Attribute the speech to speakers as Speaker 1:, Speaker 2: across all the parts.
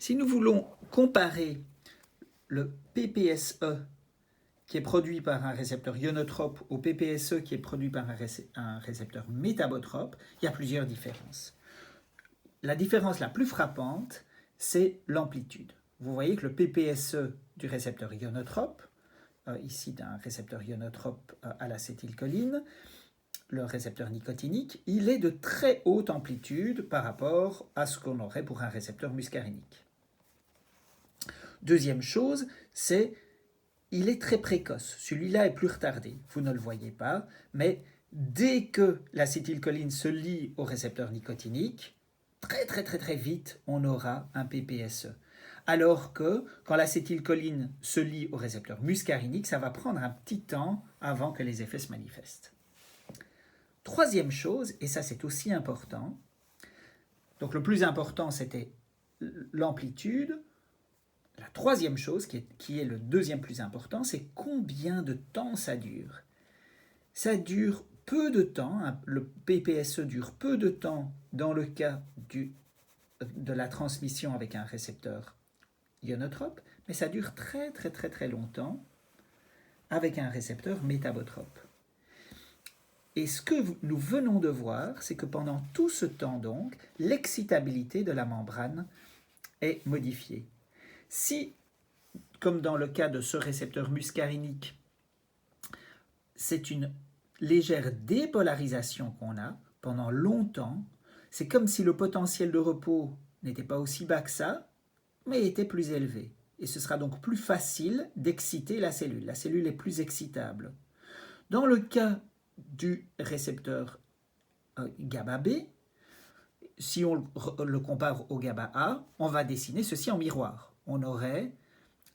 Speaker 1: Si nous voulons comparer le PPSE qui est produit par un récepteur ionotrope au PPSE qui est produit par un récepteur métabotrope, il y a plusieurs différences. La différence la plus frappante, c'est l'amplitude. Vous voyez que le PPSE du récepteur ionotrope, ici d'un récepteur ionotrope à l'acétylcholine, le récepteur nicotinique, il est de très haute amplitude par rapport à ce qu'on aurait pour un récepteur muscarinique. Deuxième chose, c'est il est très précoce. Celui-là est plus retardé. Vous ne le voyez pas, mais dès que l'acétylcholine se lie au récepteur nicotinique, très vite, on aura un PPSE. Alors que quand l'acétylcholine se lie au récepteur muscarinique, ça va prendre un petit temps avant que les effets se manifestent. Troisième chose, et ça c'est aussi important, donc le plus important c'était l'amplitude. La troisième chose, qui est le deuxième plus important, c'est combien de temps ça dure. Ça dure peu de temps, le PPSE dure peu de temps dans le cas de la transmission avec un récepteur ionotrope, mais ça dure très longtemps avec un récepteur métabotrope. Et ce que nous venons de voir, c'est que pendant tout ce temps donc, l'excitabilité de la membrane est modifiée. Si, comme dans le cas de ce récepteur muscarinique, c'est une légère dépolarisation qu'on a pendant longtemps, c'est comme si le potentiel de repos n'était pas aussi bas que ça, mais était plus élevé. Et ce sera donc plus facile d'exciter la cellule. La cellule est plus excitable. Dans le cas du récepteur GABA B, si on le compare au GABA A, on va dessiner ceci en miroir. On aurait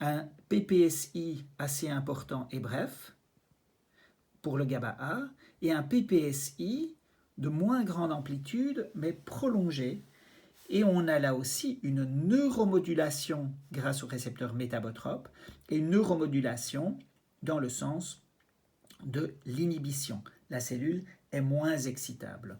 Speaker 1: un PPSI assez important et bref pour le GABA A et un PPSI de moins grande amplitude mais prolongé. Et on a là aussi une neuromodulation grâce au récepteur métabotrope et une neuromodulation dans le sens de l'inhibition. La cellule est moins excitable.